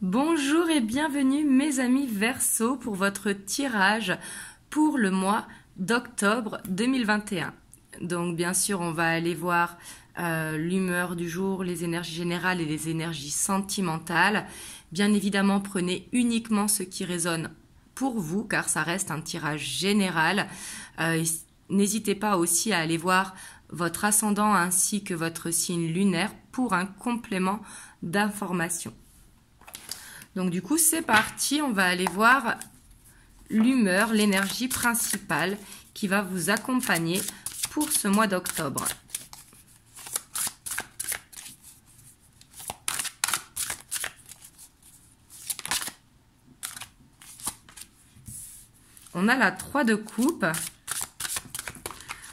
Bonjour et bienvenue mes amis Verseau pour votre tirage pour le mois d'octobre 2021. Donc bien sûr on va aller voir l'humeur du jour, les énergies générales et les énergies sentimentales. Bien évidemment prenez uniquement ce qui résonne pour vous car ça reste un tirage général. N'hésitez pas aussi à aller voir votre ascendant ainsi que votre signe lunaire pour un complément d'information. Donc du coup, c'est parti, on va aller voir l'humeur, l'énergie principale qui va vous accompagner pour ce mois d'octobre. On a la 3 de coupe.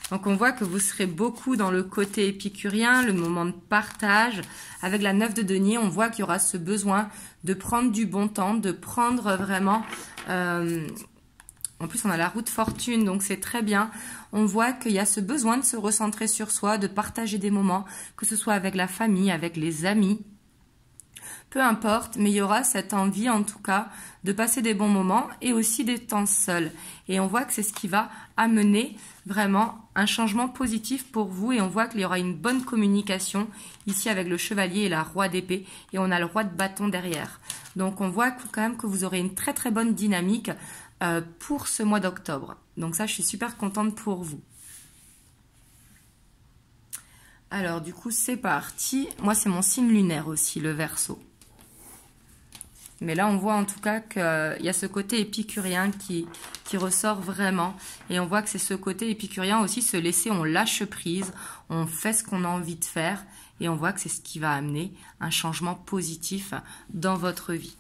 Donc on voit que vous serez beaucoup dans le côté épicurien, le moment de partage. Avec la 9 de denier, on voit qu'il y aura ce besoin de prendre du bon temps, de prendre vraiment... En plus, on a la roue de fortune, donc c'est très bien. On voit qu'il y a ce besoin de se recentrer sur soi, de partager des moments, que ce soit avec la famille, avec les amis. Peu importe, mais il y aura cette envie en tout cas de passer des bons moments et aussi des temps seuls. Et on voit que c'est ce qui va amener vraiment un changement positif pour vous et on voit qu'il y aura une bonne communication ici avec le chevalier et la roi d'épée et on a le roi de bâton derrière. Donc on voit quand même que vous aurez une très très bonne dynamique pour ce mois d'octobre. Donc ça, je suis super contente pour vous. Alors du coup, c'est parti. Moi, c'est mon signe lunaire aussi, le Verseau. Mais là, on voit en tout cas qu'il y a ce côté épicurien qui ressort vraiment. Et on voit que c'est ce côté épicurien aussi, se laisser, on lâche prise, on fait ce qu'on a envie de faire. Et on voit que c'est ce qui va amener un changement positif dans votre vie.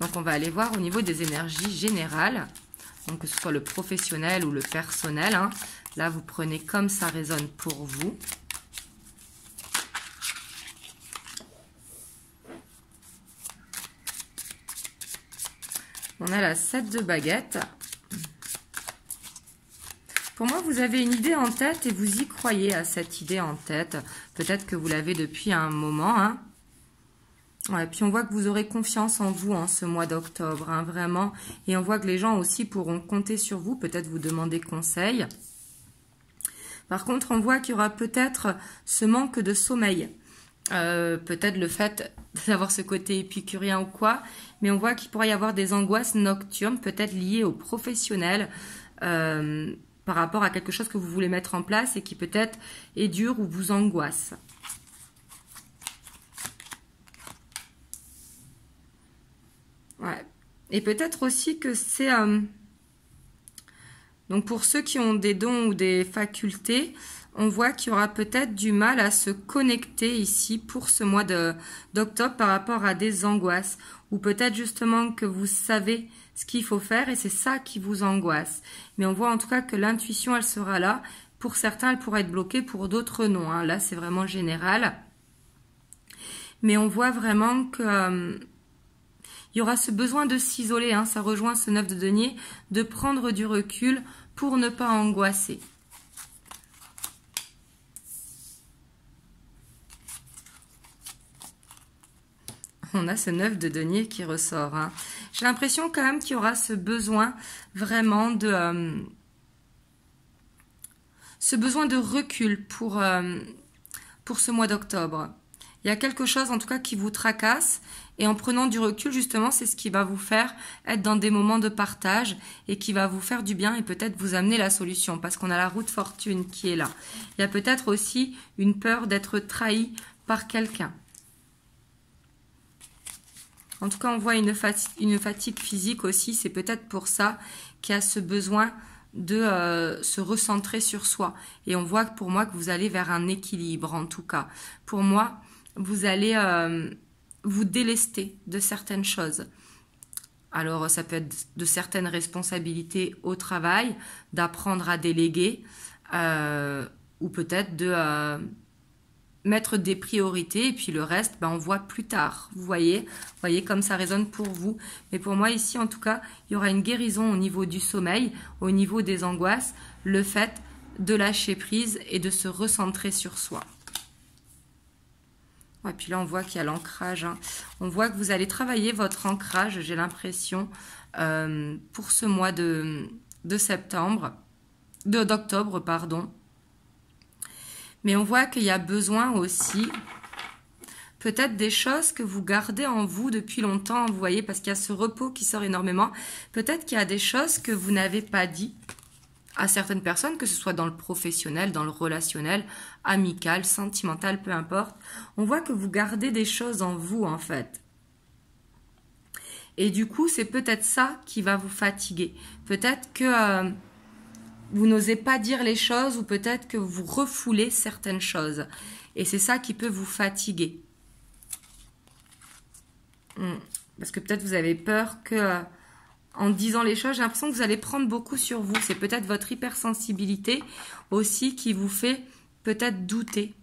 Donc, on va aller voir au niveau des énergies générales. Donc, que ce soit le professionnel ou le personnel. Hein. Là, vous prenez comme ça résonne pour vous. On a la 7 de baguette. Pour moi, vous avez une idée en tête et vous y croyez à cette idée en tête. Peut-être que vous l'avez depuis un moment. Hein. Ouais, puis on voit que vous aurez confiance en vous en ce mois d'octobre, hein, vraiment. Et on voit que les gens aussi pourront compter sur vous, peut-être vous demander conseil. Par contre, on voit qu'il y aura peut-être ce manque de sommeil. Peut-être le fait d'avoir ce côté épicurien ou quoi, mais on voit qu'il pourrait y avoir des angoisses nocturnes, peut-être liées aux professionnels, par rapport à quelque chose que vous voulez mettre en place et qui peut-être est dur ou vous angoisse. Ouais. Et peut-être aussi que c'est... Donc pour ceux qui ont des dons ou des facultés, on voit qu'il y aura peut-être du mal à se connecter ici pour ce mois d'octobre par rapport à des angoisses. Ou peut-être justement que vous savez ce qu'il faut faire et c'est ça qui vous angoisse. Mais on voit en tout cas que l'intuition, elle sera là. Pour certains, elle pourrait être bloquée, pour d'autres, non. Hein. Là, c'est vraiment général. Mais on voit vraiment que... il y aura ce besoin de s'isoler, hein, ça rejoint ce 9 de denier, de prendre du recul pour ne pas angoisser. On a ce 9 de denier qui ressort. Hein. J'ai l'impression quand même qu'il y aura ce besoin vraiment de... ce besoin de recul pour ce mois d'octobre. Il y a quelque chose en tout cas qui vous tracasse et en prenant du recul justement c'est ce qui va vous faire être dans des moments de partage et qui va vous faire du bien et peut-être vous amener la solution parce qu'on a la roue de fortune qui est là. Il y a peut-être aussi une peur d'être trahi par quelqu'un. En tout cas on voit une fatigue physique aussi, c'est peut-être pour ça qu'il y a ce besoin de se recentrer sur soi. Et on voit pour moi que vous allez vers un équilibre en tout cas. Pour moi, vous allez vous délester de certaines choses. Alors, ça peut être de certaines responsabilités au travail, d'apprendre à déléguer, ou peut-être de mettre des priorités, et puis le reste, ben, on voit plus tard. Vous voyez comme ça résonne pour vous. Mais pour moi, ici, en tout cas, il y aura une guérison au niveau du sommeil, au niveau des angoisses, le fait de lâcher prise et de se recentrer sur soi. Et puis là, on voit qu'il y a l'ancrage. Hein. On voit que vous allez travailler votre ancrage, j'ai l'impression, pour ce mois d'octobre, pardon. Mais on voit qu'il y a besoin aussi, peut-être des choses que vous gardez en vous depuis longtemps, vous voyez, parce qu'il y a ce repos qui sort énormément. Peut-être qu'il y a des choses que vous n'avez pas dit à certaines personnes, que ce soit dans le professionnel, dans le relationnel, amical, sentimental, peu importe. On voit que vous gardez des choses en vous, en fait. Et du coup, c'est peut-être ça qui va vous fatiguer. Peut-être que vous n'osez pas dire les choses ou peut-être que vous refoulez certaines choses. Et c'est ça qui peut vous fatiguer. Parce que peut-être vous avez peur que... En disant les choses, j'ai l'impression que vous allez prendre beaucoup sur vous. C'est peut-être votre hypersensibilité aussi qui vous fait peut-être douter.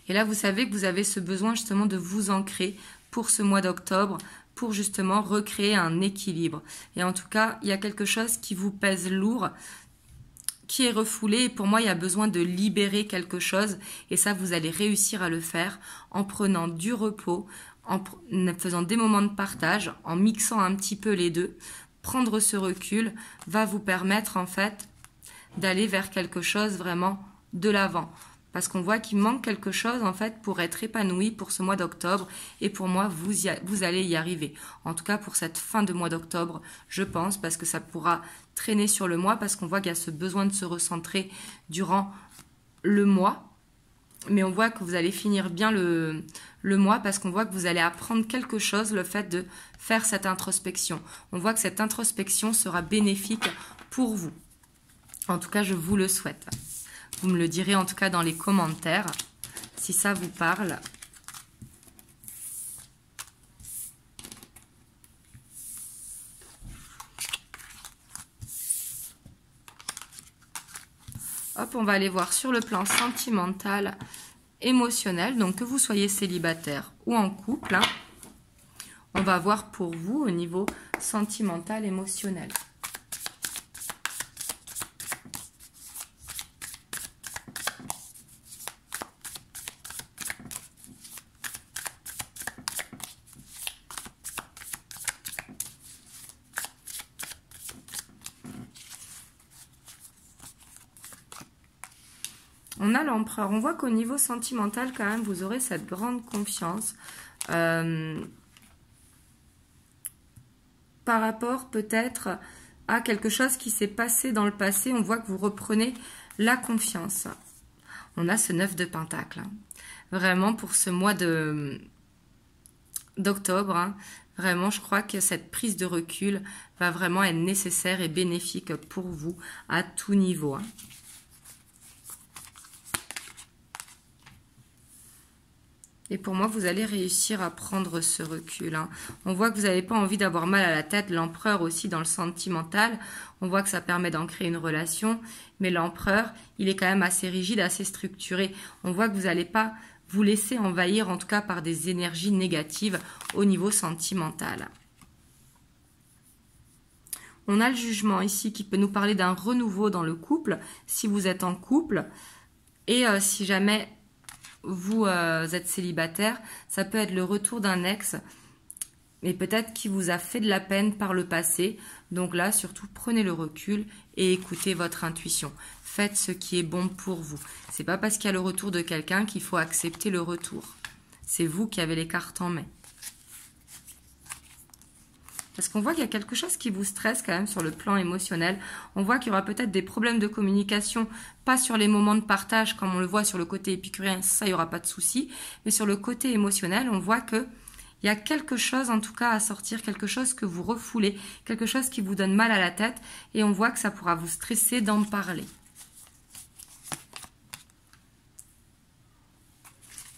Et là, vous savez que vous avez ce besoin justement de vous ancrer pour ce mois d'octobre, pour justement recréer un équilibre. Et en tout cas, il y a quelque chose qui vous pèse lourd, qui est refoulé. Et pour moi, il y a besoin de libérer quelque chose. Et ça, vous allez réussir à le faire en prenant du repos, en faisant des moments de partage, en mixant un petit peu les deux. Prendre ce recul va vous permettre en fait d'aller vers quelque chose vraiment de l'avant. Parce qu'on voit qu'il manque quelque chose en fait pour être épanoui pour ce mois d'octobre. Et pour moi, vous allez y arriver. En tout cas pour cette fin de mois d'octobre, je pense, parce que ça pourra traîner sur le mois, parce qu'on voit qu'il y a ce besoin de se recentrer durant le mois. Mais on voit que vous allez finir bien le mois parce qu'on voit que vous allez apprendre quelque chose, le fait de faire cette introspection. On voit que cette introspection sera bénéfique pour vous. En tout cas, je vous le souhaite. Vous me le direz en tout cas dans les commentaires si ça vous parle. Hop, on va aller voir sur le plan sentimental, émotionnel. Donc, que vous soyez célibataire ou en couple, hein, on va voir pour vous au niveau sentimental, émotionnel. On a l'empereur. On voit qu'au niveau sentimental, quand même, vous aurez cette grande confiance par rapport peut-être à quelque chose qui s'est passé dans le passé. On voit que vous reprenez la confiance. On a ce 9 de Pentacle. Hein. Vraiment, pour ce mois d'octobre, hein, vraiment, je crois que cette prise de recul va vraiment être nécessaire et bénéfique pour vous à tout niveau. Hein. Et pour moi, vous allez réussir à prendre ce recul. Hein. On voit que vous n'avez pas envie d'avoir mal à la tête. L'empereur aussi dans le sentimental. On voit que ça permet d'ancrer une relation. Mais l'empereur, il est quand même assez rigide, assez structuré. On voit que vous n'allez pas vous laisser envahir, en tout cas par des énergies négatives au niveau sentimental. On a le jugement ici qui peut nous parler d'un renouveau dans le couple, si vous êtes en couple. Et si jamais... vous êtes célibataire, ça peut être le retour d'un ex, mais peut-être qui vous a fait de la peine par le passé. Donc là, surtout, prenez le recul et écoutez votre intuition. Faites ce qui est bon pour vous. C'est pas parce qu'il y a le retour de quelqu'un qu'il faut accepter le retour. C'est vous qui avez les cartes en main. Parce qu'on voit qu'il y a quelque chose qui vous stresse quand même sur le plan émotionnel. On voit qu'il y aura peut-être des problèmes de communication, pas sur les moments de partage comme on le voit sur le côté épicurien, ça il n'y aura pas de souci. Mais sur le côté émotionnel, on voit qu'il y a quelque chose en tout cas à sortir, quelque chose que vous refoulez, quelque chose qui vous donne mal à la tête. Et on voit que ça pourra vous stresser d'en parler.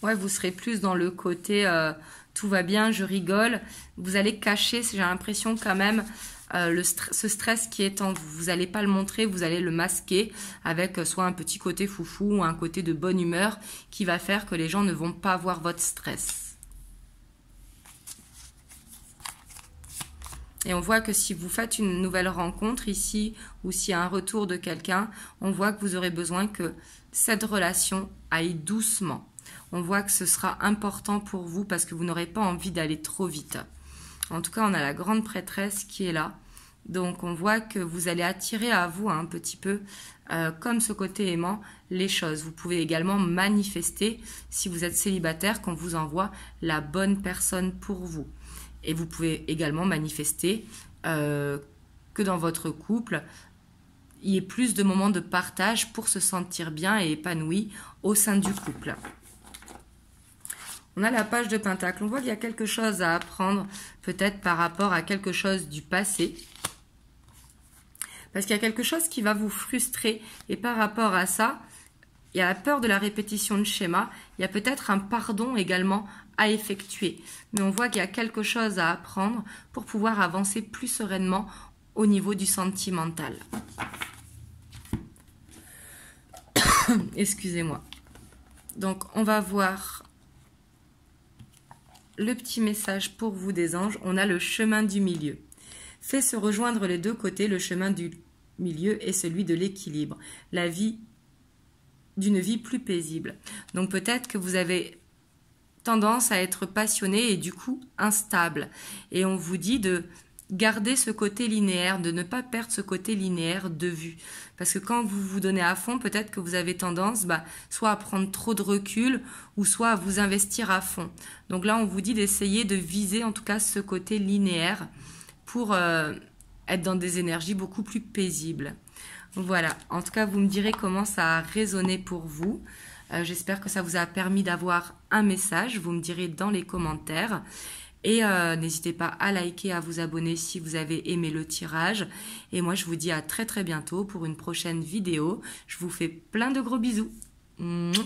Ouais, vous serez plus dans le côté... tout va bien, je rigole. Vous allez cacher, j'ai l'impression quand même, ce stress qui est en vous. Vous n'allez pas le montrer, vous allez le masquer avec soit un petit côté foufou ou un côté de bonne humeur qui va faire que les gens ne vont pas voir votre stress. Et on voit que si vous faites une nouvelle rencontre ici ou s'il y a un retour de quelqu'un, on voit que vous aurez besoin que cette relation aille doucement. on voit que ce sera important pour vous parce que vous n'aurez pas envie d'aller trop vite. En tout cas, on a la grande prêtresse qui est là. Donc, on voit que vous allez attirer à vous un petit peu, comme ce côté aimant, les choses. Vous pouvez également manifester, si vous êtes célibataire, qu'on vous envoie la bonne personne pour vous. Et vous pouvez également manifester que dans votre couple, il y ait plus de moments de partage pour se sentir bien et épanoui au sein du couple. On a la page de Pentacle. On voit qu'il y a quelque chose à apprendre, peut-être par rapport à quelque chose du passé. Parce qu'il y a quelque chose qui va vous frustrer. Et par rapport à ça, il y a la peur de la répétition de schéma. Il y a peut-être un pardon également à effectuer. Mais on voit qu'il y a quelque chose à apprendre pour pouvoir avancer plus sereinement au niveau du sentimental. Excusez-moi. Donc, on va voir le petit message pour vous des anges. On a le chemin du milieu. Fait se rejoindre les deux côtés, le chemin du milieu est celui de l'équilibre. La vie d'une vie plus paisible. Donc, peut-être que vous avez tendance à être passionné et du coup instable. Et on vous dit de garder ce côté linéaire, de ne pas perdre ce côté linéaire de vue. Parce que quand vous vous donnez à fond, peut-être que vous avez tendance soit à prendre trop de recul ou soit à vous investir à fond. Donc là, on vous dit d'essayer de viser en tout cas ce côté linéaire pour être dans des énergies beaucoup plus paisibles. Voilà, en tout cas, vous me direz comment ça a résonné pour vous. J'espère que ça vous a permis d'avoir un message. Vous me direz dans les commentaires. Et n'hésitez pas à liker, à vous abonner si vous avez aimé le tirage. Et moi, je vous dis à très très bientôt pour une prochaine vidéo. Je vous fais plein de gros bisous. Mouah.